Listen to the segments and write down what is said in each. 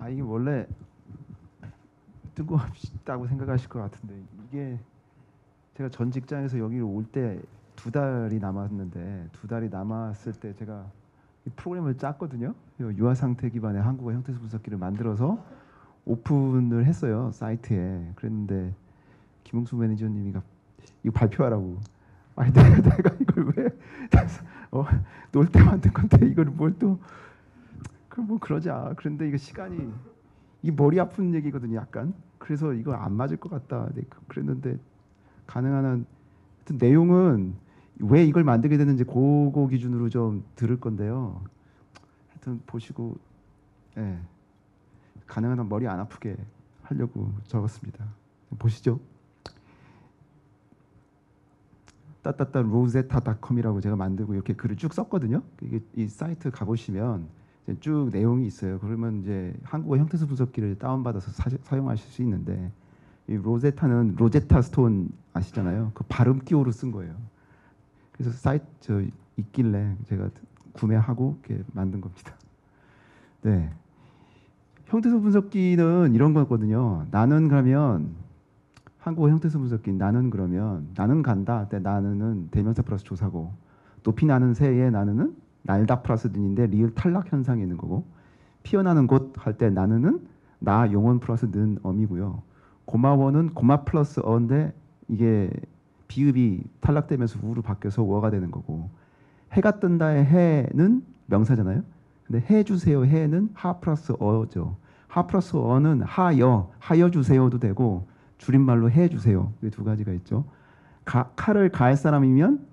이게 원래 뜬금없다고 생각하실 것 같은데 이게 제가 전 직장에서 여기로 올 때 2달이 남았는데 2달이 남았을 때 제가 이 프로그램을 짰거든요. 유아 상태 기반의 한국어 형태소 분석기를 만들어서 오픈을 했어요 사이트에. 그랬는데 김웅수 매니저님이 이거 발표하라고. 아니 내가 이걸 왜 놀 때 만든 건데 이걸 뭘 또 그럼 뭐 그러자. 그런데 이거 시간이 이 머리 아픈 얘기거든요 약간. 그래서 이거 안 맞을 것 같다. 네, 그랬는데 가능한 한 하여튼 내용은 왜 이걸 만들게 됐는지 그거 기준으로 좀 들을 건데요. 하여튼 보시고 예, 가능한 한 머리 안 아프게 하려고 적었습니다. 보시죠. 따따따 로제타닷컴이라고 제가 만들고 이렇게 글을 쭉 썼거든요. 이게 이 사이트 가보시면 쭉 내용이 있어요. 그러면 이제 한국어 형태소 분석기를 다운받아서 사용하실 수 있는데 이 로제타는 로제타 스톤 아시잖아요. 그 발음 기호로 쓴 거예요. 그래서 사이트 있길래 제가 구매하고 이렇게 만든 겁니다. 네, 형태소 분석기는 이런 거거든요. 나는 그러면 한국어 형태소 분석기 나는 그러면 나는 간다. 때 나는은 대명사 플러스 조사고 높이 나는 새의 나는은 날다 플러스 는인데 리을 탈락 현상이 있는 거고 피어나는 곳 할 때 나는은 나 용언 플러스 는 어미고요. 고마워는 고마 플러스 어인데 이게 비읍이 탈락되면서 우로 바뀌어서 워가 되는 거고 해가 뜬다의 해는 명사잖아요. 근데 해 주세요 해는 하 플러스 어죠. 하 플러스 어는 하여 주세요도 되고 줄임말로 해 주세요. 이 두 가지가 있죠. 칼을 가할 사람이면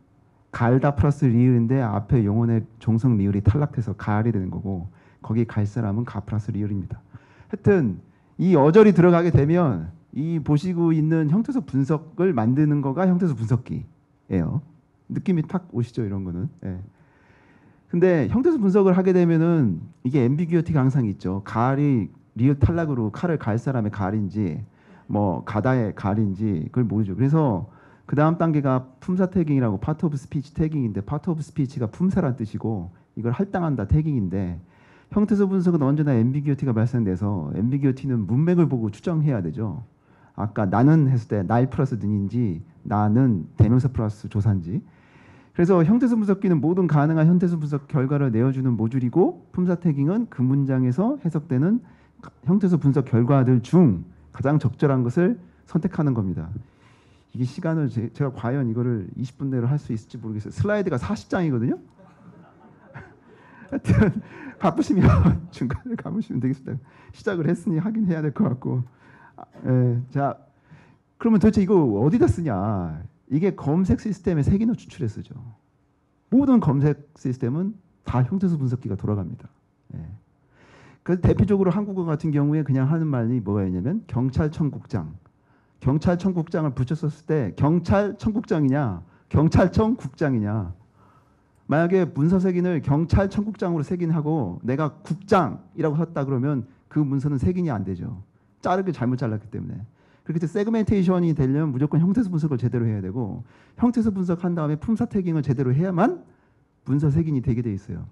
갈다 플러스 리을인데 앞에 용언의 종성 리을이 탈락돼서 가을이 되는 거고 거기 갈 사람은 가 플러스 리을입니다. 하여튼 이 어절이 들어가게 되면 이 보시고 있는 형태소 분석을 만드는 거가 형태소 분석기예요. 느낌이 탁 오시죠 이런 거는. 예. 근데 형태소 분석을 하게 되면은 이게 앰비규어티가 항상 있죠. 가을이 리을 탈락으로 칼을 갈 사람의 가을인지 뭐 가다의 가을인지 그걸 모르죠. 그래서 그 다음 단계가 품사 태깅이라고 파트 오브 스피치 태깅인데 파트 오브 스피치가 품사란 뜻이고 이걸 할당한다 태깅인데 형태소 분석은 언제나 앰비규어티가 발생돼서 앰비규어티는 문맥을 보고 추정해야 되죠. 아까 나는 했을 때 날 플러스 는인지 나는 대명사 플러스 조사인지. 그래서 형태소 분석기는 모든 가능한 형태소 분석 결과를 내어주는 모듈이고 품사 태깅은 그 문장에서 해석되는 형태소 분석 결과들 중 가장 적절한 것을 선택하는 겁니다. 이게 시간을 제가 과연 이거를 20분 내로 할 수 있을지 모르겠어요. 슬라이드가 40장이거든요. 하여튼 바쁘시면 중간에 가보시면 되겠습니다. 시작을 했으니 하긴 해야 될 것 같고. 자, 그러면 도대체 이거 어디다 쓰냐? 이게 검색 시스템에 3개나 추출해 쓰죠. 모든 검색 시스템은 다 형태소 분석기가 돌아갑니다. 그래서 대표적으로 한국어 같은 경우에 그냥 하는 말이 뭐가 있냐면 경찰청국장. 경찰청국장을 붙였었을 때 경찰청국장이냐 경찰청 국장이냐. 만약에 문서 색인을 경찰청국장으로 색인하고 내가 국장이라고 썼다 그러면 그 문서는 색인이 안 되죠. 자르기 잘못 잘랐기 때문에. 그렇게 해서 세그멘테이션이 되려면 무조건 형태소 분석을 제대로 해야 되고 형태소 분석한 다음에 품사 태깅을 제대로 해야만 문서 색인이 되게 돼 있어요.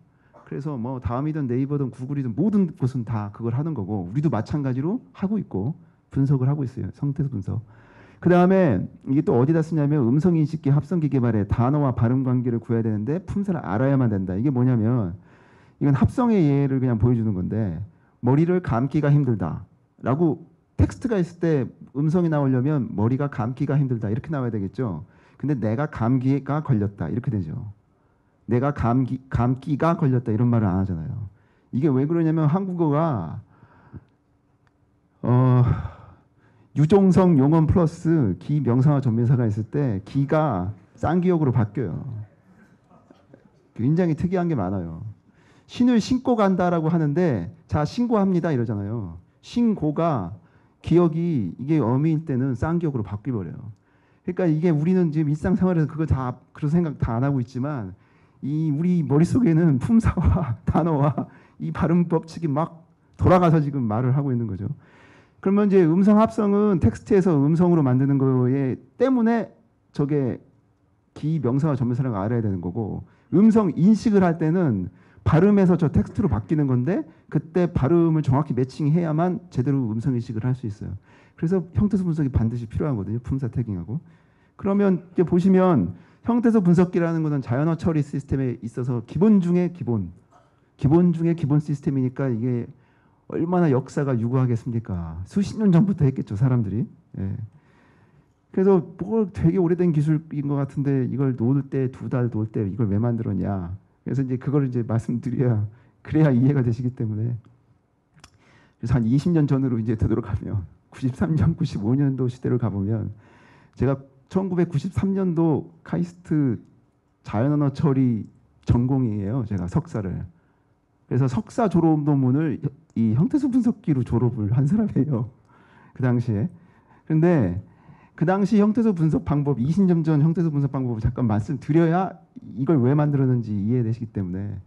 그래서 뭐 다음이든 네이버든 구글이든 모든 곳은 다 그걸 하는 거고 우리도 마찬가지로 하고 있고 분석을 하고 있어요. 형태소 분석. 그 다음에 이게 또 어디다 쓰냐면 음성인식기 합성기 개발에 단어와 발음 관계를 구해야 되는데 품사를 알아야만 된다. 이게 뭐냐면 이건 합성의 예를 그냥 보여주는 건데 머리를 감기가 힘들다 라고 텍스트가 있을 때 음성이 나오려면 머리가 감기가 힘들다 이렇게 나와야 되겠죠. 근데 내가 감기가 걸렸다 이렇게 되죠. 내가 감기가 걸렸다 이런 말을 안 하잖아요. 이게 왜 그러냐면 한국어가 유종성 용언 플러스 기 명사와 전명사가 있을 때 기가 쌍기역으로 바뀌어요. 굉장히 특이한 게 많아요. 신을 신고 간다라고 하는데 자 신고합니다 이러잖아요. 신고가 기억이 이게 어미일 때는 쌍기역으로 바뀌어버려요. 그러니까 이게 우리는 지금 일상생활에서 그거 다 그런 생각 다 안 하고 있지만 이 우리 머릿속에는 품사와 단어와 이 발음 법칙이 막 돌아가서 지금 말을 하고 있는 거죠. 그러면 이제 음성 합성은 텍스트에서 음성으로 만드는 거에 때문에 저게 기 명사와 전명사를 알아야 되는 거고 음성 인식을 할 때는 발음에서 저 텍스트로 바뀌는 건데 그때 발음을 정확히 매칭해야만 제대로 음성 인식을 할 수 있어요. 그래서 형태소 분석이 반드시 필요하거든요. 품사 태깅하고. 그러면 이제 보시면 형태소 분석기라는 것은 자연어 처리 시스템에 있어서 기본 중에 기본 중에 기본 시스템이니까 이게 얼마나 역사가 유구하겠습니까? 수십 년 전부터 했겠죠, 사람들이. 예. 그래서 뭐 되게 오래된 기술인 것 같은데 이걸 놓을 때 2달 놓을 때 이걸 왜 만들었냐. 그래서 이제 그걸 이제 말씀드려야 그래야 이해가 되시기 때문에. 그래서 한 20년 전으로 이제 되돌아가면 93년, 95년도 시대를 가보면 제가 1993년도 카이스트 자연언어 처리 전공이에요. 제가 석사를. 그래서 석사 졸업 논문을 이 형태소 분석기로 졸업을 한 사람이에요. 그 당시에. 근데 그 당시 형태소 분석 방법, 20년 전 형태소 분석 방법을 잠깐 말씀드려야 이걸 왜 만들었는지 이해되시기 때문에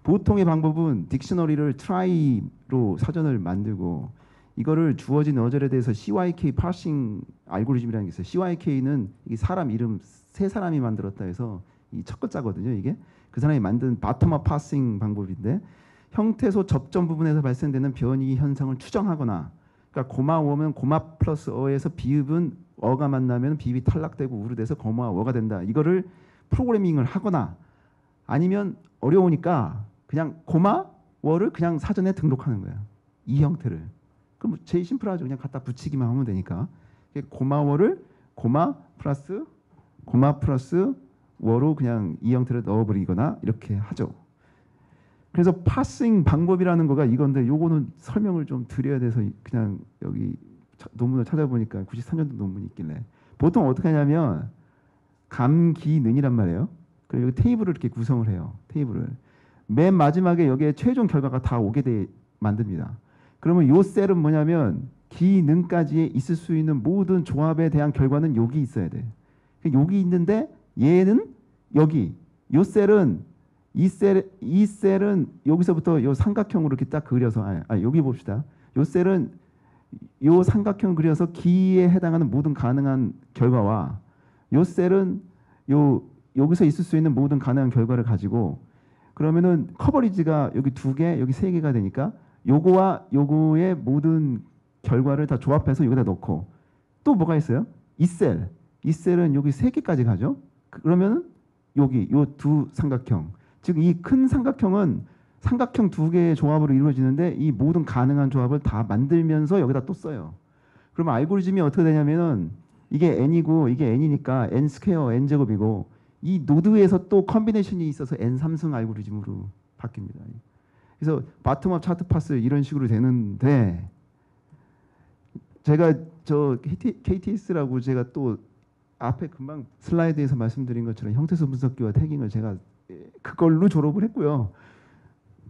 보통의 방법은 딕셔너리를 트라이로 사전을 만들고 이거를 주어진 어절에 대해서 CYK 파싱 알고리즘이라는 게 있어요. CYK는 이게 사람 이름 세 사람이 만들었다 해서 이 첫 글자거든요. 이게 그 사람이 만든 바텀업 파싱 방법인데 형태소 접점 부분에서 발생되는 변이 현상을 추정하거나 그러니까 고마워면 고마 플러스 어에서 비읍은 어가 만나면 비읍이 탈락되고 우르돼서 고마워가 된다. 이거를 프로그래밍을 하거나 아니면 어려우니까 그냥 고마워를 그냥 사전에 등록하는 거야. 이 형태를. 그럼 제일 심플하죠. 그냥 갖다 붙이기만 하면 되니까. 고마워를 고마 플러스 워로 그냥 이 형태를 넣어버리거나 이렇게 하죠. 그래서 파싱 방법이라는 거가 이건데 요거는 설명을 좀 드려야 돼서 그냥 여기 논문을 찾아보니까 93년도 논문이 있길래 보통 어떻게 하냐면 감기는이란 말이에요. 그리고 테이블을 이렇게 구성을 해요. 테이블을 맨 마지막에 여기에 최종 결과가 다 오게 돼 만듭니다. 그러면 요 셀은 뭐냐면 기능까지 있을 수 있는 모든 조합에 대한 결과는 여기 있어야 돼. 여기 있는데 얘는 여기 요 셀은 이 셀은 여기서부터 요 삼각형으로 이렇게 딱 그려서 여기 봅시다. 요 셀은 요 삼각형 그려서 기에 해당하는 모든 가능한 결과와 요 셀은 여기서 있을 수 있는 모든 가능한 결과를 가지고 그러면은 커버리지가 여기 2개, 여기 3개가 되니까 요거와 요거의 모든 결과를 다 조합해서 여기다 넣고 또 뭐가 있어요? 이 셀은 여기 3개까지 가죠. 그러면은 여기 요 두 삼각형 즉 이 큰 삼각형은 삼각형 2개의 조합으로 이루어지는데 이 모든 가능한 조합을 다 만들면서 여기다 또 써요. 그러면 알고리즘이 어떻게 되냐면은 이게 n이고 이게 n이니까 n 스퀘어 n 제곱이고 이 노드에서 또 컨비네이션이 있어서 n 3승 알고리즘으로 바뀝니다. 그래서 바텀업 차트 파스 이런 식으로 되는데 제가 저 KTS라고 제가 또 앞에 금방 슬라이드에서 말씀드린 것처럼 형태소 분석기와 태깅을 제가 그걸로 졸업을 했고요.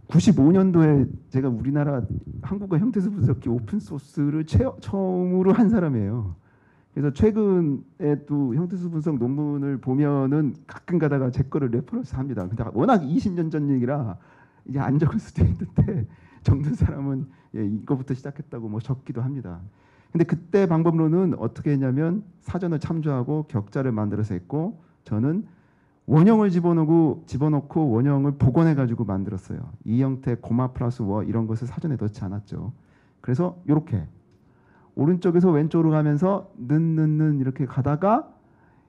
95년도에 제가 우리나라 한국어 형태소 분석기 오픈 소스를 처음으로 한 사람이에요. 그래서 최근에 또 형태소 분석 논문을 보면은 가끔 가다가 제 거를 레퍼런스 합니다. 근데 워낙 20년 전 얘기라 이게 안 적을 수도 있는데 적는 사람은 이거부터 시작했다고 뭐 적기도 합니다. 근데 그때 방법론은 어떻게 했냐면 사전을 참조하고 격자를 만들어서 했고 저는 원형을 집어넣고 원형을 복원해 가지고 만들었어요. 이 형태 고마 플러스 워 이런 것을 사전에 넣지 않았죠. 그래서 이렇게 오른쪽에서 왼쪽으로 가면서 는 이렇게 가다가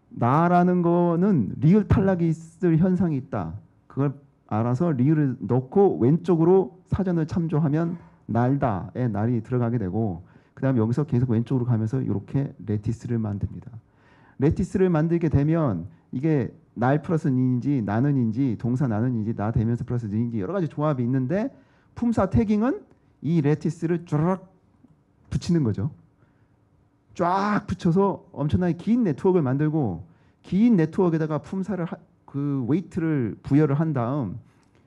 나라는 거는 리을 탈락이 있을 현상이 있다. 그걸 알아서 리을을 넣고 왼쪽으로 사전을 참조하면 날다의 날이 들어가게 되고 그 다음에 여기서 계속 왼쪽으로 가면서 이렇게 레티스를 만듭니다. 레티스를 만들게 되면 이게 날 플러스 는인지 나는인지 동사 나는인지 나 대명사 플러스 는인지 여러 가지 조합이 있는데 품사 태깅은 이 레티스를 쫙 붙이는 거죠. 쫙 붙여서 엄청나게 긴 네트워크를 만들고 긴 네트워크에다가 품사를 그 웨이트를 부여를 한 다음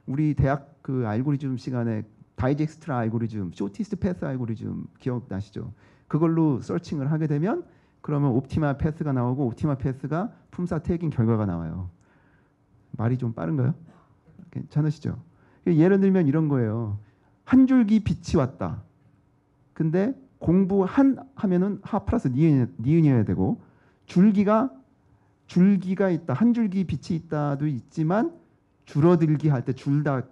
우리 대학 그 알고리즘 시간에 다이젝스트라 알고리즘, 쇼티스트 패스 알고리즘 기억나시죠? 그걸로 서칭을 하게 되면 그러면 옵티마 패스가 나오고 옵티마 패스가 품사 태깅 결과가 나와요. 말이 좀 빠른가요? 괜찮으시죠? 예를 들면 이런 거예요. 한 줄기 빛이 왔다. 근데 공부 하면은 하 플러스 니은이어야 되고 줄기가 있다. 한 줄기 빛이 있다도 있지만 줄어들기 할 때 줄다에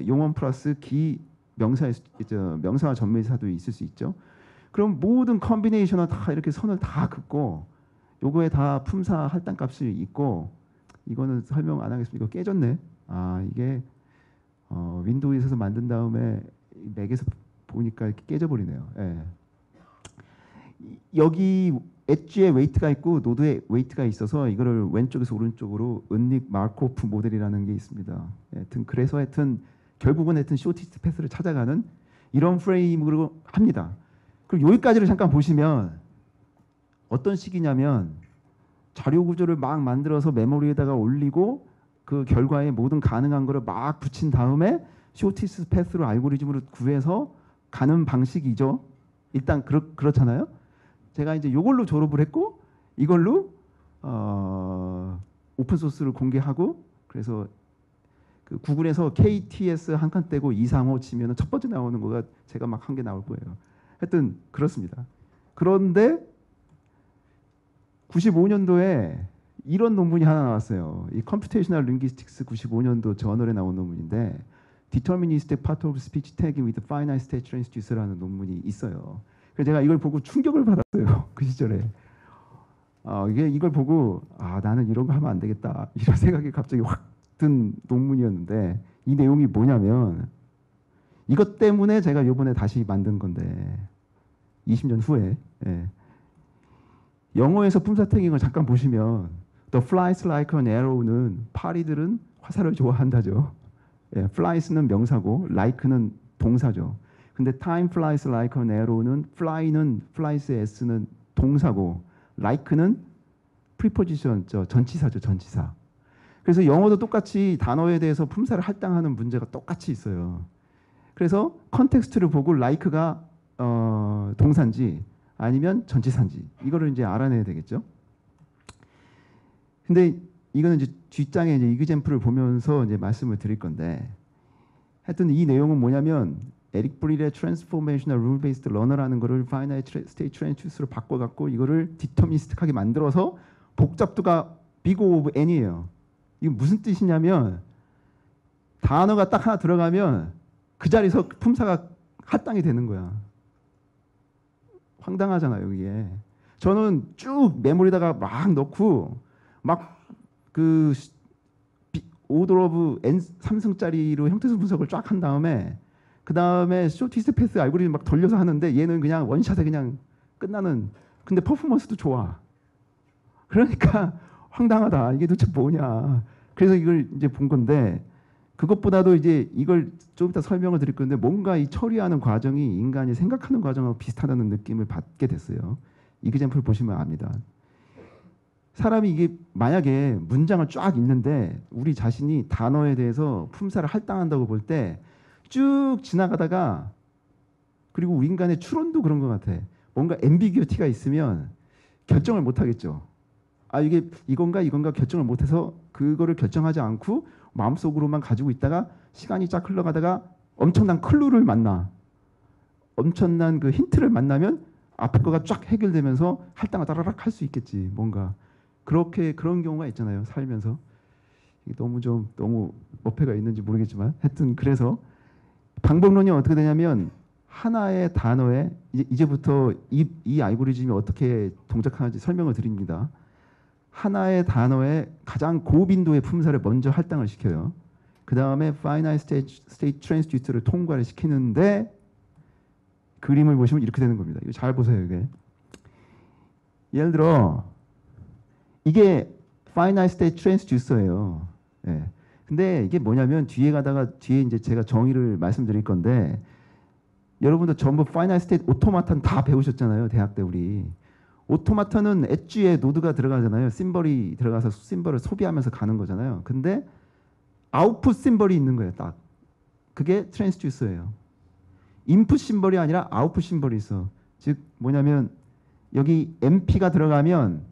용언 플러스 기 명사와 전미사도 있을 수 있죠. 그럼 모든 컨비네이션을 다 이렇게 선을 다 긋고 요거에 다 품사 할당 값이 있고 이거는 설명 안 하겠습니다. 이거 깨졌네. 아 이게 윈도우에서 만든 다음에 맥에서 보니까 이렇게 깨져버리네요. 예. 여기 엣지에 웨이트가 있고 노드에 웨이트가 있어서 이거를 왼쪽에서 오른쪽으로 은닉 마르코프 모델이라는 게 있습니다. 하여튼 그래서 하여튼 결국은 하여튼 쇼티스트 패스를 찾아가는 이런 프레임으로 합니다. 그리고 여기까지를 잠깐 보시면 어떤 식이냐면 자료 구조를 막 만들어서 메모리에다가 올리고 그 결과에 모든 가능한 거를 막 붙인 다음에 쇼티스트 패스로 알고리즘으로 구해서 가는 방식이죠. 일단 그렇잖아요. 제가 이제 이걸로 졸업을 했고 이걸로 오픈 소스를 공개하고 그래서 그 구글에서 KTS 한 칸 떼고 235 치면은 첫 번째 나오는 거가 제가 막 한 개 나올 거예요. 하여튼 그렇습니다. 그런데 95년도에 이런 논문이 하나 나왔어요. 이 컴퓨테이셔널 링귀스틱스 95년도 저널에 나온 논문인데 Deterministic Part of Speech Tagging with Finite State Transducer라는 논문이 있어요. 그래서 제가 이걸 보고 충격을 받았어요. 그 시절에. 이걸 보고 나는 이런 거 하면 안 되겠다. 이런 생각이 갑자기 확 든 논문이었는데 이 내용이 뭐냐면 이것 때문에 제가 이번에 다시 만든 건데 20년 후에 영어에서 품사 태깅을 잠깐 보시면 The flies like an arrow는 파리들은 화살을 좋아한다죠. flies는 명사고 like는 동사죠. 근데 time flies like an arrow는 fly는 flies의 s는 동사고 like는 preposition 전치사죠. 전치사. 그래서 영어도 똑같이 단어에 대해서 품사를 할당하는 문제가 똑같이 있어요. 그래서 컨텍스트를 보고 like가 동사인지 아니면 전치사인지 이거를 이제 알아내야 되겠죠. 근데 이거는 이제 뒷장에 이제 이그젬플을 보면서 이제 말씀을 드릴 건데 하여튼 이 내용은 뭐냐면 에릭 브릴의 Transformational Rule-Based Learner라는 거를 Finite State Transducer로 바꿔갖고 이거를 디터미니스틱하게 만들어서 복잡도가 big of n이에요. 이게 무슨 뜻이냐면 단어가 딱 하나 들어가면 그 자리에서 품사가 할당이 되는 거야. 황당하잖아요, 이게. 저는 쭉 메모리에다가 막 넣고 막 그 오더 오브 n 3승짜리로 형태수 분석을 쫙 한 다음에 그 다음에 쇼티스트 패스 알고리즘 막 돌려서 하는데 얘는 그냥 원샷에 그냥 끝나는. 근데 퍼포먼스도 좋아. 그러니까 황당하다. 이게 도대체 뭐냐. 그래서 이걸 이제 본 건데 그것보다도 이제 이걸 좀 이따 설명을 드릴 건데 뭔가 이 처리하는 과정이 인간이 생각하는 과정하고 비슷하다는 느낌을 받게 됐어요. 이그젬플 보시면 압니다. 사람이 이게 만약에 문장을 쫙 읽는데 우리 자신이 단어에 대해서 품사를 할당한다고 볼 때 쭉 지나가다가 그리고 우리 인간의 추론도 그런 것 같아. 뭔가 앰비규어티가 있으면 결정을 못 하겠죠. 이게 이건가 결정을 못해서 그거를 결정하지 않고 마음속으로만 가지고 있다가 시간이 쫙 흘러가다가 엄청난 클루를 만나. 엄청난 그 힌트를 만나면 앞에 거가 쫙 해결되면서 할당을 따라락 할 수 있겠지. 뭔가 그런 경우가 있잖아요. 살면서. 너무 어폐가 있는지 모르겠지만 하여튼 그래서 방법론이 어떻게 되냐면 하나의 단어에 이제부터 이 알고리즘이 어떻게 동작하는지 설명을 드립니다. 하나의 단어에 가장 고빈도의 품사를 먼저 할당을 시켜요. 그 다음에 Finite State Transducer를 통과를 시키는데 그림을 보시면 이렇게 되는 겁니다. 이거 잘 보세요. 이게 예를 들어 이게 Finite State Transducer예요. 근데 이게 뭐냐면 뒤에 이제 제가 정의를 말씀드릴 건데 여러분도 전부 Finite State Automaton 다 배우셨잖아요. 대학 때 우리. 오토마턴은 엣지에 노드가 들어가잖아요. 심벌이 들어가서 심벌을 소비하면서 가는 거잖아요. 근데 아웃풋 심벌이 있는 거예요. 딱. 그게 트랜스듀서예요. 인풋 심벌이 아니라 아웃풋 심벌이 있어. 즉 뭐냐면 여기 MP가 들어가면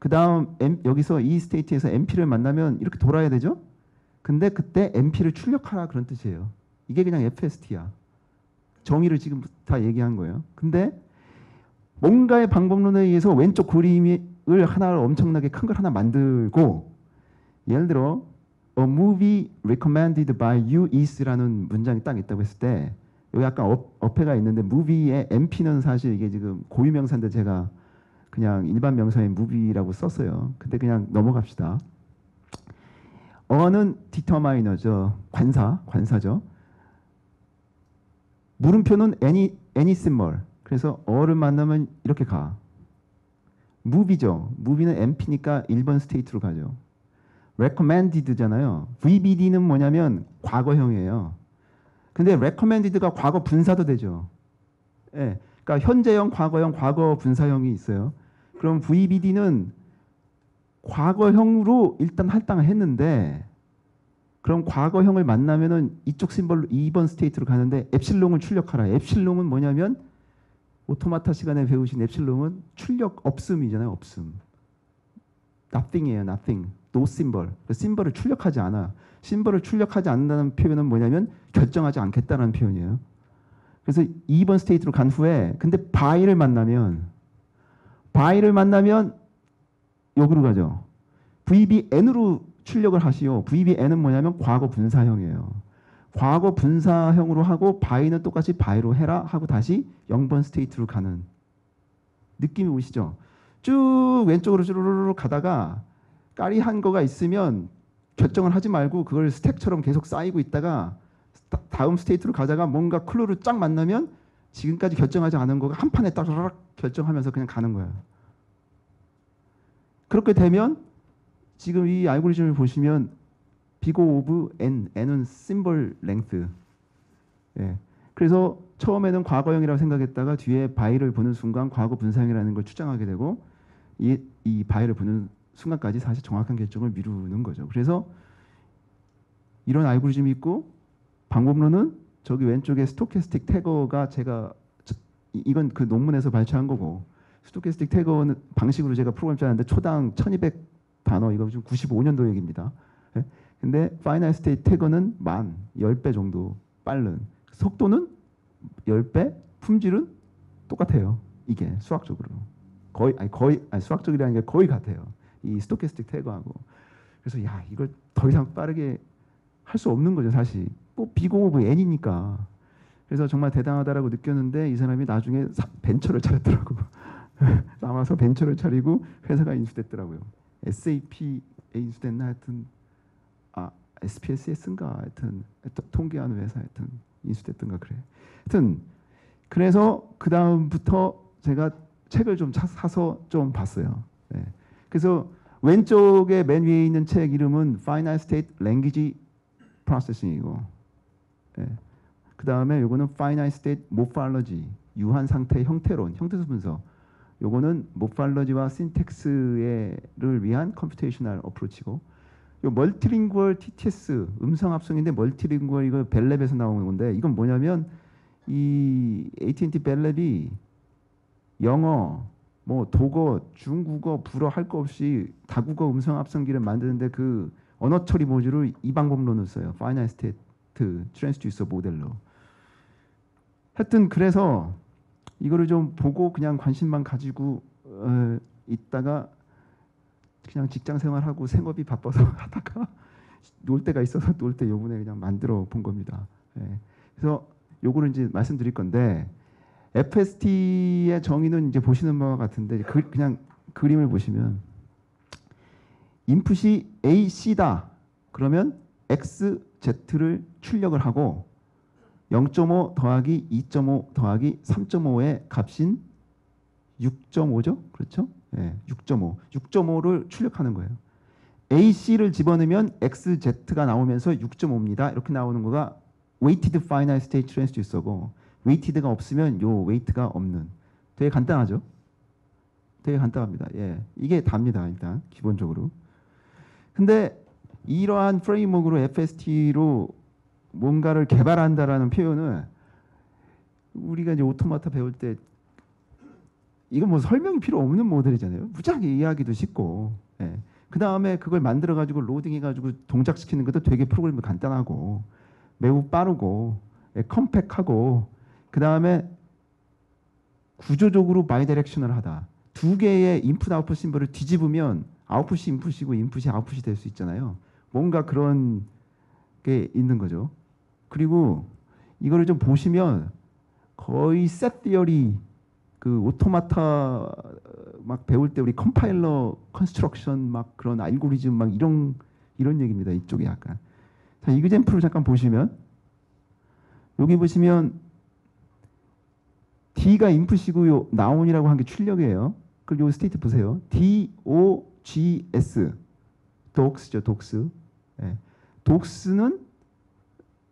그 다음 여기서 이 스테이트에서 MP를 만나면 이렇게 돌아야 되죠. 근데 그때 MP를 출력하라 그런 뜻이에요. 이게 그냥 FST야. 정의를 지금 다 얘기한 거예요. 근데 뭔가의 방법론에 의해서 왼쪽 그림을 하나를 엄청나게 큰 걸 하나 만들고 예를 들어 A movie recommended by you is라는 문장이 딱 있다고 했을 때 여기 약간 어폐가 있는데 movie의 MP는 사실 이게 지금 고유명사인데 제가 그냥 일반 명사인 movie라고 썼어요. 근데 그냥 넘어갑시다. 어는 determiner죠. 관사죠. 물음표는 any symbol. 그래서 어를 만나면 이렇게 가. movie죠. movie는 MP니까 1번 스테이트로 가죠. recommended잖아요. VBD는 뭐냐면 과거형이에요. 근데 recommended가 과거 분사도 되죠. 예. 그러니까 현재형, 과거형, 과거 분사형이 있어요. 그럼 VBD는 과거형으로 일단 할당을 했는데 그럼 과거형을 만나면은 이쪽 심벌로 2번 스테이트로 가는데 엡실론을 출력하라. 엡실론은 뭐냐면 오토마타 시간에 배우신 엡실론은 출력 없음이잖아요. 없음. nothing이에요. nothing. no symbol. 심벌을 출력하지 않아. 심벌을 출력하지 않는다는 표현은 뭐냐면 결정하지 않겠다는 표현이에요. 그래서 2번 스테이트로 간 후에 근데 by를 만나면 여기로 가죠. VBN으로 출력을 하시오. VBN은 뭐냐면 과거 분사형이에요. 과거 분사형으로 하고 by는 똑같이 by로 해라 하고 다시 0번 스테이트로 가는 느낌이 오시죠? 쭉 왼쪽으로 쭈루루루 가다가 까리한 거가 있으면 결정을 하지 말고 그걸 스택처럼 계속 쌓이고 있다가 다음 스테이트로 가다가 뭔가 클루를 쫙 만나면 지금까지 결정하지 않은 거가 한 판에 따라락 결정하면서 그냥 가는 거예요. 그렇게 되면 지금 이 알고리즘을 보시면 big of n은 symbol length. 예. 그래서 처음에는 과거형이라고 생각했다가 뒤에 by를 보는 순간 과거 분사형이라는 걸 추정하게 되고 이 by를 보는 순간까지 사실 정확한 결정을 미루는 거죠. 그래서 이런 알고리즘이 있고 방법론은 저기 왼쪽에 스토캐스틱 태거가 제가 이건 그 논문에서 발췌한 거고 스토캐스틱 태거는 방식으로 제가 프로그램 짜는데 초당 1200 단어 이거 지금 95년도 얘기입니다. 예? 근데 파이널 스테이트 태거는 10배 정도 빠른 속도는 10배 품질은 똑같아요. 이게 수학적으로 거의 수학적이라는 게 거의 같아요. 이 스토캐스틱 태거하고 그래서 야 이걸 더 이상 빠르게 할 수 없는 거죠 사실. 뭐 big of n이니까. 그래서 정말 대단하다라고 느꼈는데 이 사람이 나중에 벤처를 차렸더라고. 남아서 벤처를 차리고 회사가 인수됐더라고요. SAP에 인수됐나 하여튼 SPSS인가 하여튼 통계하는 회사 하여튼 인수됐던가 그래. 하여튼 그래서 그 다음부터 제가 책을 좀 사서 좀 봤어요. 네. 그래서 왼쪽에 맨 위에 있는 책 이름은 Finite State Language Processing이고, 네. 그 다음에 요거는 Finite State Morphology 유한 상태 형태론, 형태수 분석. 요거는 모팔러지와 신텍스를 위한 컴퓨테이셔널 어프로치고, 요 멀티링구얼 TTS 음성 합성인데 멀티링구얼 이거 벨랩에서 나오는 건데 이건 뭐냐면 이 AT&T 벨랩이 영어, 뭐 독어, 중국어, 불어 할 거 없이 다국어 음성 합성기를 만드는데 그 언어 처리 모듈을 이 방법론을 써요. 파이널 스테이트 트랜스듀서 모델로. 하여튼 그래서 이거를 좀 보고 그냥 관심만 가지고 있다가 그냥 직장 생활하고 생업이 바빠서 하다가 놀 때가 있어서 놀 때 요번에 그냥 만들어 본 겁니다. 예. 그래서 요거를 이제 말씀드릴 건데 FST의 정의는 이제 보시는 바와 같은데 그냥 그림을 보시면 인풋이 A, C다. 그러면 X, Z를 출력을 하고 0.5 더하기 2.5 더하기 3.5의 값인 6.5죠? 그렇죠? 네, 6.5. 6.5를 출력하는 거예요. A, C를 집어넣으면 X, Z가 나오면서 6.5입니다. 이렇게 나오는 거가 weighted finite state transducer고 weighted가 없으면 요 weight가 없는. 되게 간단하죠? 되게 간단합니다. 예, 이게 답니다. 일단 기본적으로. 근데 이러한 프레임워크로 FST로 뭔가를 개발한다라는 표현을 우리가 이제 오토마타 배울 때 이건 뭐 설명이 필요 없는 모델이잖아요. 무지하게 이해하기도 쉽고, 예. 그 다음에 그걸 만들어 가지고 로딩해 가지고 동작시키는 것도 되게 프로그램이 간단하고 매우 빠르고, 예, 컴팩하고, 그 다음에 구조적으로 바이디렉셔널 하다. 두 개의 인풋 아웃풋 심벌을 뒤집으면 아웃풋이 인풋이고 인풋이 아웃풋이 될 수 있잖아요. 뭔가 그런 게 있는 거죠. 그리고 이거를 좀 보시면 거의 셋 티어리 그 오토마타 막 배울 때 우리 컴파일러 컨스트럭션 막 그런 알고리즘 막 이런 얘기입니다. 이쪽에 약간. 자, 이그젠플을 잠깐 보시면 여기 보시면 D가 인풋이고 요 나온이라고 한 게 출력이에요. 그리고 요 스테이트 보세요. DOGS 독스죠, 독스. 예. 독스는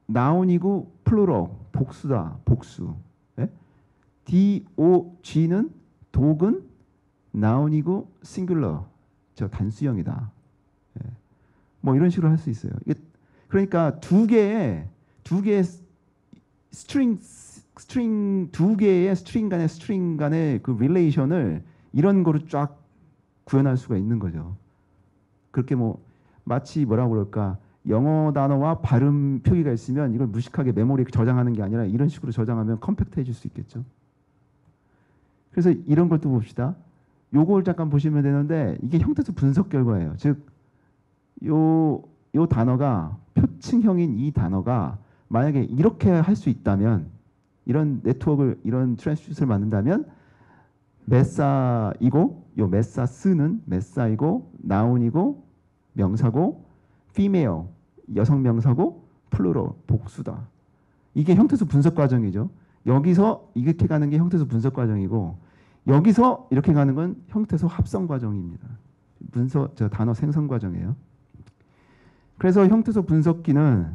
나온이고 플루럴 복수다, 복수. 예? DOG는 독은 나온이고 싱글러 저 단수형이다. 예. 뭐 이런 식으로 할 수 있어요. 이게 그러니까 두 개의 스트링 두 개의 스트링 간의 그 릴레이션을 이런 거로 쫙 구현할 수가 있는 거죠. 그렇게 뭐 마치 뭐라고 그럴까 영어 단어와 발음 표기가 있으면 이걸 무식하게 메모리에 저장하는 게 아니라 이런 식으로 저장하면 컴팩트해질 수 있겠죠. 그래서 이런 걸 또 봅시다. 요걸 잠깐 보시면 되는데 이게 형태수 분석 결과예요. 즉 요 단어가 표층형인 이 단어가 만약에 이렇게 할 수 있다면 이런 네트워크를 이런 트랜스듀스를 만든다면 메사이고 요 메사스는 메사이고 나운이고 명사고 female 여성 명사고 플루럴 복수다. 이게 형태수 분석 과정이죠. 여기서 이렇게 가는 게 형태수 분석 과정이고 여기서 이렇게 가는 건 형태수 합성 과정입니다. 저 단어 생성 과정이에요. 그래서 형태수 분석기는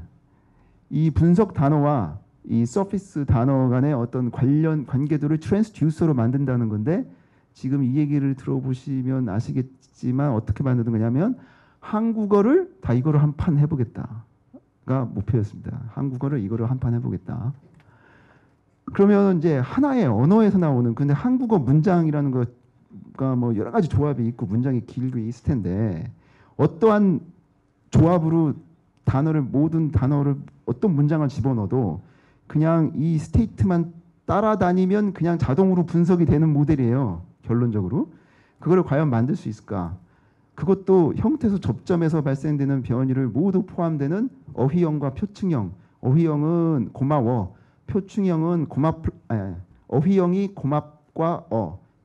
이 분석 단어와 이 서피스 단어 간의 어떤 관련 관계도를 트랜스듀서로 만든다는 건데 지금 이 얘기를 들어보시면 아시겠지만 어떻게 만드는 거냐면 한국어를 다 이거로 한 판 해보겠다가 목표였습니다. 한국어를 이거로 한 판 해보겠다. 그러면 이제 하나의 언어에서 나오는 근데 한국어 문장이라는 거가 뭐 여러 가지 조합이 있고 문장이 길고 있을 텐데 어떠한 조합으로 모든 단어를 어떤 문장을 집어넣어도 그냥 이 스테이트만 따라다니면 그냥 자동으로 분석이 되는 모델이에요. 결론적으로. 그거를 과연 만들 수 있을까? 그것도 형태수 접점에서 발생되는 변이를 모두 포함되는 어휘형과 표층형. 어휘형은 고마워. 표층형은 어휘형이 고맙과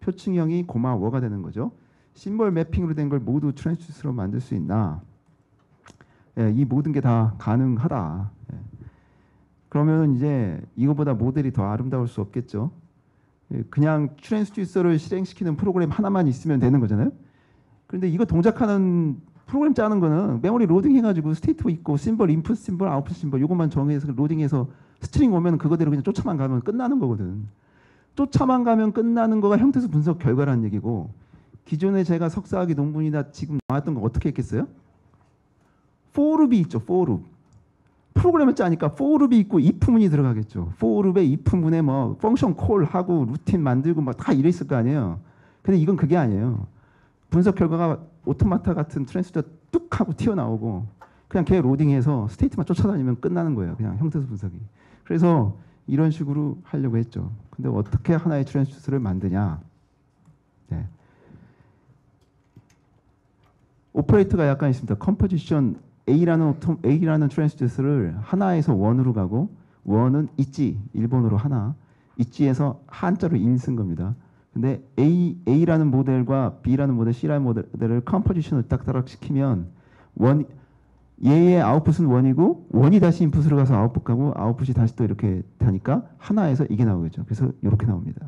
표층형이 고마워가 되는 거죠. 심벌 매핑으로 된 걸 모두 트랜스듀스로 만들 수 있나? 예, 이 모든 게 다 가능하다. 예. 그러면 이제 이거보다 모델이 더 아름다울 수 없겠죠. 예, 그냥 트랜스듀서를 실행시키는 프로그램 하나만 있으면 되는 거잖아요. 그런데 이거 동작하는 프로그램 짜는 거는 메모리 로딩 해가지고 스테이트 있고 심벌 인풋 심벌 아웃풋 심벌 이것만 정해서 로딩해서 스트링 오면 그거대로 그냥 쫓아만 가면 끝나는 거거든. 쫓아만 가면 끝나는 거가 형태수 분석 결과라는 얘기고 기존에 제가 석사학위 논문이나 지금 나왔던 거 어떻게 했겠어요? 포룹이 있죠. 포룹. 프로그램을 짜니까 포룹이 있고 if문이 들어가겠죠. 포룹에 if문에 뭐 펑션 콜하고 루틴 만들고 막 다 이래 있을 거 아니에요. 근데 이건 그게 아니에요. 분석 결과가 오토마타 같은 트랜스듀서 뚝 하고 튀어나오고 그냥 걔 로딩해서 스테이트만 쫓아다니면 끝나는 거예요. 그냥 형태수 분석이. 그래서 이런 식으로 하려고 했죠. 근데 어떻게 하나의 트랜스듀서를 만드냐. 네. 오퍼레이터가 약간 있습니다. 컴포지션 A라는 트랜스듀서를 하나에서 원으로 가고 원은 있지 일본어로 하나 있지에서 한자로 인 쓴 겁니다. 근데 A라는 모델과 B라는 모델, C라는 모델을 컴포지션을 딱따락 시키면 얘의 아웃풋은 원이고 원이 다시 인풋으로 가서 아웃풋 가고 아웃풋이 다시 또 이렇게 다니까 하나에서 이게 나오겠죠. 그래서 이렇게 나옵니다.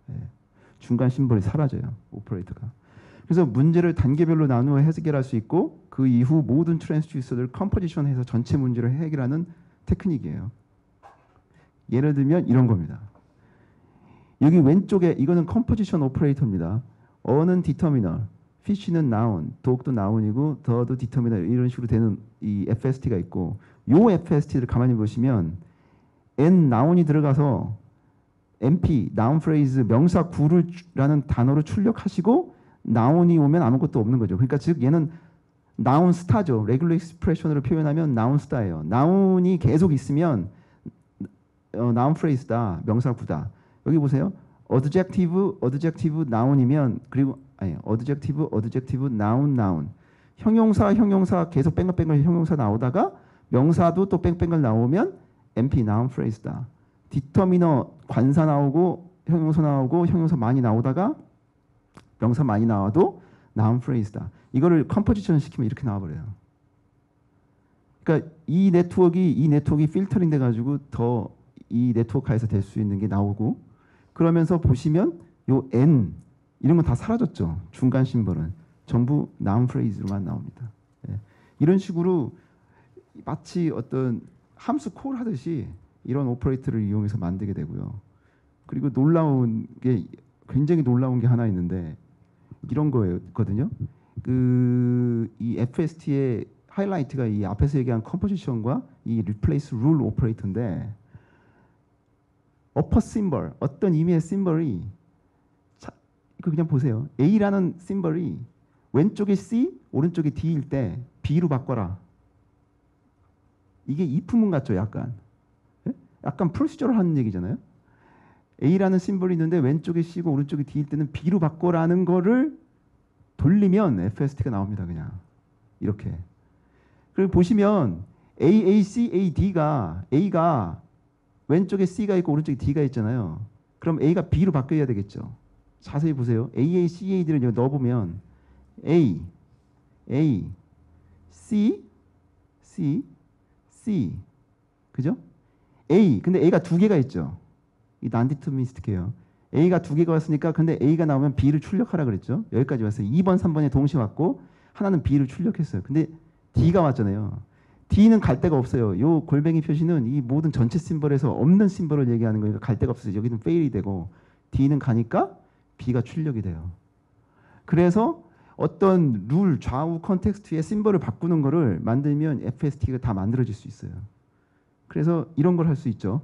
네. 중간 심벌이 사라져요. 오퍼레이터가. 그래서 문제를 단계별로 나누어 해결할 수 있고 그 이후 모든 트랜스듀서를 컴포지션해서 전체 문제를 해결하는 테크닉이에요. 예를 들면 이런 겁니다. 여기 왼쪽에 이거는 컴포지션 오퍼레이터입니다. 어는 디터미널, fish는 noun, dog도 noun이고 the도 디터미널 이런 식으로 되는 이 FST가 있고 요 FST를 가만히 보시면 n noun이 들어가서 NP, noun phrase, 명사 구라는 단어를 출력하시고 noun이 오면 아무것도 없는 거죠. 그러니까 즉 얘는 noun star죠. regular expression으로 표현하면 noun star예요. noun이 계속 있으면 noun phrase다, 명사 구다. 여기 보세요. adjective, noun이면 그리고 adjective, noun. 형용사 계속 뺑글뺑글 형용사 나오다가 명사도 또 뺑글뺑글 나오면 NP noun phrase다. 디터미너 관사 나오고 형용사 많이 나오다가 명사 많이 나와도 noun phrase다. 이거를 컴포지션 시키면 이렇게 나와버려요. 그러니까 이 네트워크가 필터링 돼가지고 더 이 네트워크에서 될 수 있는 게 나오고 그러면서 보시면 요 N 이런 건 다 사라졌죠. 중간 심벌은 전부 noun phrase로만 나옵니다. 예. 이런 식으로 마치 어떤 함수 콜 하듯이 이런 오퍼레이터를 이용해서 만들게 되고요. 그리고 굉장히 놀라운 게 하나 있는데 이런 거거든요. 이 FST의 하이라이트가 이 앞에서 얘기한 컴포지션과 이 replace rule 오퍼레이터인데 upper symbol 어떤 의미의 심벌이 이거 그냥 보세요. A라는 심벌이 왼쪽에 C, 오른쪽에 D일 때 B로 바꿔라. 이게 if문 같죠, 약간. 예? 약간 프로시저를 하는 얘기잖아요. A라는 심벌이 있는데 왼쪽에 C고 오른쪽에 D일 때는 B로 바꿔라는 거를 돌리면 FST가 나옵니다, 그냥. 이렇게. 그리고 보시면 A가 왼쪽에 C가 있고 오른쪽에 D가 있잖아요. 그럼 A가 B로 바뀌어야 되겠죠. 자세히 보세요. CAD를 여기 넣어보면 A, C, 그죠? 근데 A가 두 개가 있죠. 이 난디터미니스틱해요. A가 두 개가 왔으니까 근데 A가 나오면 B를 출력하라 그랬죠. 여기까지 왔어요. 2번, 3번에 동시에 왔고 하나는 B를 출력했어요. 근데 D가 왔잖아요. D는 갈 데가 없어요. 요 골뱅이 표시는 이 모든 전체 심벌에서 없는 심벌을 얘기하는 거니까 갈 데가 없어요. 여기는 페일이 되고 D는 가니까 B가 출력이 돼요. 그래서 어떤 룰, 좌우 컨텍스트의 심벌을 바꾸는 거를 만들면 FST가 다 만들어질 수 있어요. 그래서 이런 걸 할 수 있죠.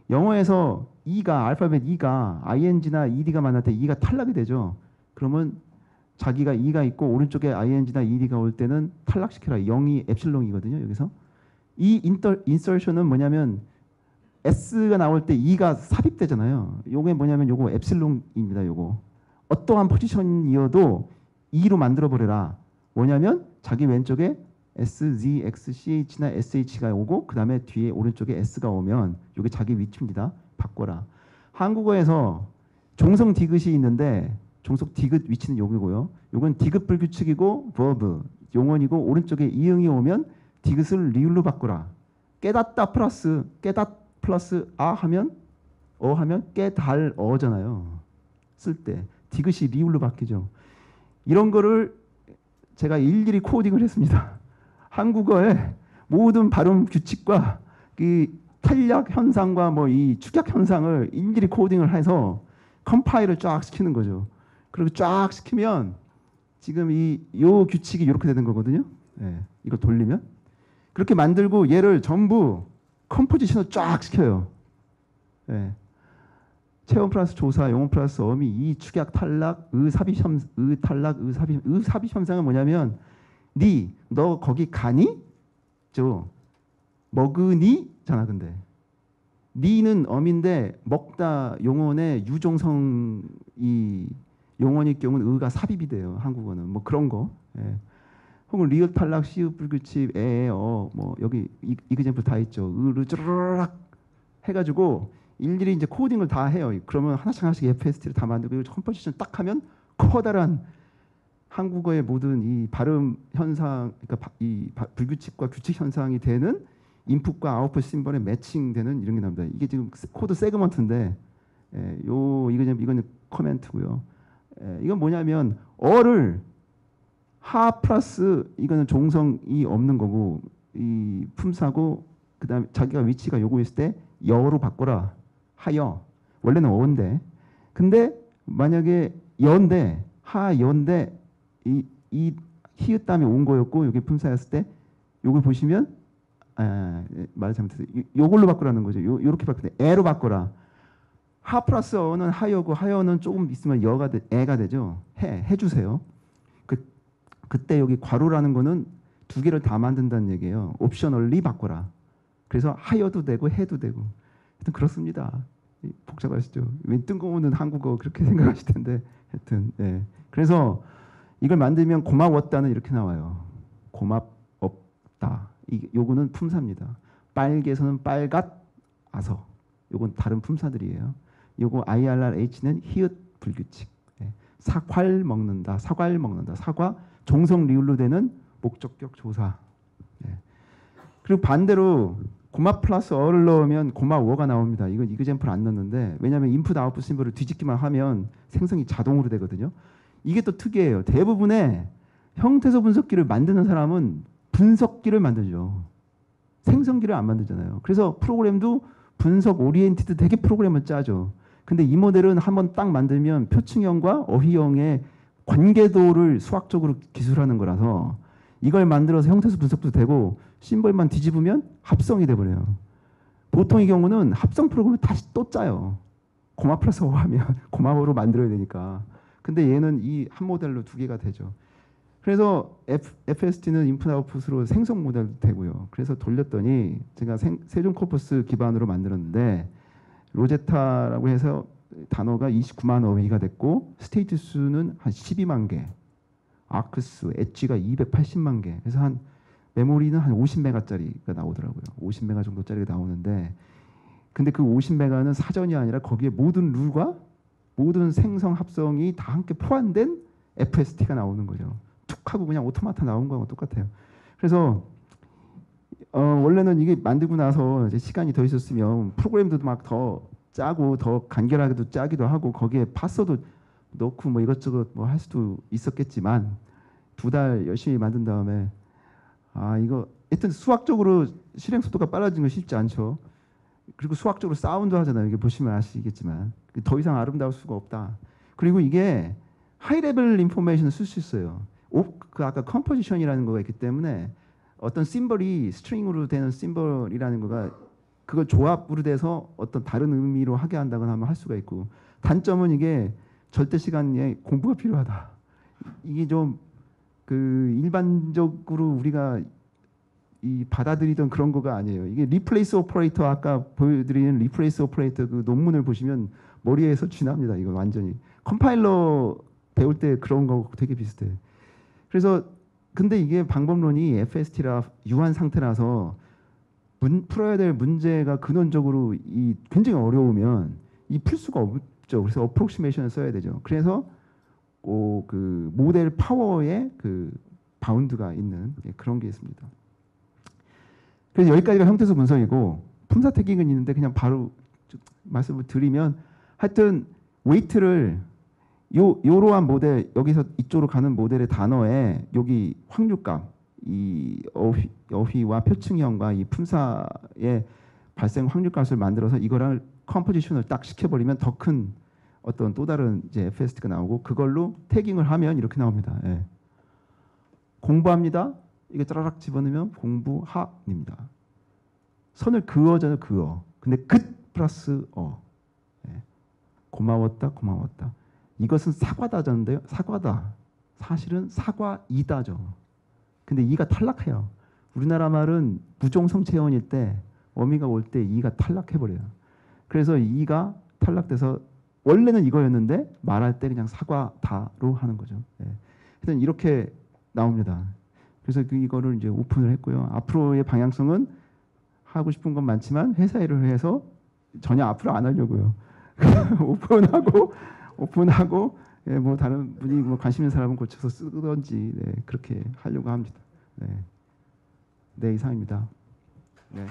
영어에서 알파벳 E가 ing나 ed가 만날 때 E가 탈락이 되죠. 그러면 자기가 E가 있고 오른쪽에 ing나 ed가 올 때는 탈락시켜라. 0이 엡실론이거든요. 여기서 이 인서션은 뭐냐면 S가 나올 때 E가 삽입되잖아요. 요게 뭐냐면 요거 엡실론입니다. 요거 어떠한 포지션이어도 E로 만들어버려라. 뭐냐면 자기 왼쪽에 S, Z, X, CH나 SH가 오고 그 다음에 뒤에 오른쪽에 S가 오면 이게 자기 위치입니다. 바꿔라. 한국어에서 종성 디귿이 있는데 종속 디귿 위치는 여기고요. 이건 디귿 불규칙이고 verb 용언이고 오른쪽에 이응이 오면 디귿을 리을로 바꿔라. 깨닫다 플러스 하면 깨달어잖아요. 쓸 때 디귿이 리을로 바뀌죠. 이런 거를 제가 일일이 코딩을 했습니다. 한국어의 모든 발음 규칙과 이 탄력 현상과 뭐 이 축약 현상을 일일이 코딩을 해서 컴파일을 쫙 시키는 거죠. 그리고 쫙 시키면 지금 요 규칙이 이렇게 되는 거거든요. 예, 이거 돌리면 그렇게 만들고 얘를 전부 컴포지션을 쫙 시켜요. 예. 체험 플러스 조사, 용어 플러스 어미, 이 축약 탈락, 삽입 현상은 뭐냐면 너 거기 가니? 먹으니잖아. 근데 니는 어민데 먹다 용언의 유종성 이 용언일 경우는 의가 삽입이 돼요. 한국어는 뭐 그런 거. 예. 혹은 리을 탈락, 시읒 불규칙, 뭐 여기 이그젠플 다 있죠. 으르 쭈르락 해가지고 일일이 이제 코딩을 다 해요. 그러면 하나씩 FST를 다 만들고 컴포지션 딱 하면 커다란 한국어의 모든 이 발음 현상, 그러니까 이 불규칙과 규칙 현상이 되는 인풋과 아웃풋 심벌에 매칭되는 이런 게 나옵니다. 이게 지금 코드 세그먼트인데, 이거는 코멘트고요. 이건 뭐냐면 어를 하 플러스 이거는 종성이 없는 거고 이 품사고 그다음에 자기가 위치가 요거 있을 때 여로 바꿔라. 하여 원래는 어인데 근데 만약에 여인데 하여인데 이 히읗 다음에 온 거였고 여기 품사였을 때 요걸 보시면 말 잘못했어요. 요걸로 바꾸라는 거죠. 요렇게 바꾸는데 애로 바꿔라. 하 플러스 어는 하여고 하여는 조금 있으면 애가 되죠. 해주세요. 그때 여기 괄호라는 거는 두 개를 다 만든다는 얘기예요. 옵셔널리 바꿔라. 그래서 하여도 되고 해도 되고. 하여튼 그렇습니다. 복잡하시죠? 웬 뜬금없는 한국어 그렇게 생각하실 텐데 하여튼 그래서 이걸 만들면 고마웠다는 이렇게 나와요. 고맙 없다. 요거는 품사입니다. 빨개서는 빨갛아서. 요건 다른 품사들이에요. 요거 IRRH는 히읗 불규칙. 예. 사활 먹는다. 사과를 먹는다. 사과 종성 리을로 되는 목적격 조사. 예. 그리고 반대로 고마 플러스 어를 넣으면 고마워가 나옵니다. 이건 이그젠플 안 넣는데 왜냐하면 인풋 아웃풋 심볼을 뒤집기만 하면 생성이 자동으로 되거든요. 이게 또 특이해요. 대부분의 형태소 분석기를 만드는 사람은 분석기를 만들죠. 생성기를 안 만들잖아요. 그래서 프로그램도 분석 오리엔티드 되게 프로그램을 짜죠. 근데 이 모델은 한번 딱 만들면 표층형과 어휘형의 관계도를 수학적으로 기술하는 거라서 이걸 만들어서 형태소 분석도 되고 심벌만 뒤집으면 합성이 돼버려요. 보통의 경우는 합성 프로그램을 다시 또 짜요. 고마 플러스 오 하면 고마워로 만들어야 되니까. 근데 얘는 이 한 모델로 두 개가 되죠. 그래서 FST는 인풋 아웃풋으로 생성 모델도 되고요. 그래서 돌렸더니 제가 세종 코퍼스 기반으로 만들었는데 로제타라고 해서 단어가 29만 어휘가 됐고 스테이트 수는 한 12만 개, 아크스, 엣지가 280만 개. 그래서 한 메모리는 한 50메가짜리가 나오더라고요. 50메가 정도짜리가 나오는데 근데 그 50메가는 사전이 아니라 거기에 모든 룰과 모든 생성 합성이 다 함께 포함된 FST가 나오는 거죠. 툭 하고 그냥 오토마타 나온 거하고 똑같아요. 그래서 원래는 이게 만들고 나서 이제 시간이 더 있었으면 프로그램도 막 더 짜고 더 간결하게도 짜기도 하고 거기에 파서도 넣고 뭐 이것저것 뭐 할 수도 있었겠지만 2달 열심히 만든 다음에 이거 하여튼 수학적으로 실행 속도가 빨라진 건 쉽지 않죠. 그리고 수학적으로 사운드 하잖아요. 이게 보시면 아시겠지만 더 이상 아름다울 수가 없다. 그리고 이게 하이 레벨 인포메이션을 쓸 수 있어요. 그 아까 컴포지션이라는 거가 있기 때문에 어떤 심벌이 스트링으로 되는 심벌이라는 거가 그걸 조합으로 돼서 어떤 다른 의미로 하게 한다거나 하면 할 수가 있고 단점은 이게 절대 시간에 공부가 필요하다. 이게 좀 그 일반적으로 우리가 이 받아들이던 그런 거가 아니에요. 이게 리플레이스 오퍼레이터 아까 보여드리는 리플레이스 오퍼레이터 그 논문을 보시면 머리에서 쥐납니다. 이거 완전히 컴파일러 배울 때 그런 거 되게 비슷해. 그래서 근데 이게 방법론이 FST라 유한 상태라서 풀어야 될 문제가 근원적으로 이 굉장히 어려우면 이 풀 수가 없죠. 그래서 어프록시메이션을 써야 되죠. 그래서 그 모델 파워에 그 바운드가 있는 그런 게 있습니다. 그래서 여기까지가 형태소 분석이고 품사 태깅은 있는데 그냥 바로 말씀을 드리면 하여튼 웨이트를 요러한 모델 여기서 이쪽으로 가는 모델의 단어에 여기 확률값 이 어휘와 표층형과 이 품사의 발생 확률값을 만들어서 이거랑 컴포지션을 딱 시켜버리면 더 큰 어떤 또 다른 이제 FST가 나오고 그걸로 태깅을 하면 이렇게 나옵니다. 예. 공부합니다. 이게 짜라락 집어넣으면 공부하입니다. 선을 그어잖아요. 그어. 근데 끝 플러스 어. 예. 고마웠다. 고마웠다. 이것은 사과다잖아요. 사과다. 사실은 사과이다죠. 근데 이가 탈락해요. 우리나라 말은 부정성 체언일 때 어미가 올 때 이가 탈락해버려요. 그래서 이가 탈락돼서 원래는 이거였는데 말할 때 그냥 사과다로 하는 거죠. 예. 하여튼 이렇게 나옵니다. 그래서 이거를 이제 오픈을 했고요. 앞으로의 방향성은 하고 싶은 건 많지만 회사 일을 해서 전혀 앞으로 안 하려고요. 오픈하고 예, 뭐 다른 분이 뭐 관심 있는 사람은 고쳐서 쓰든지 네, 그렇게 하려고 합니다. 네, 네 이상입니다. 네.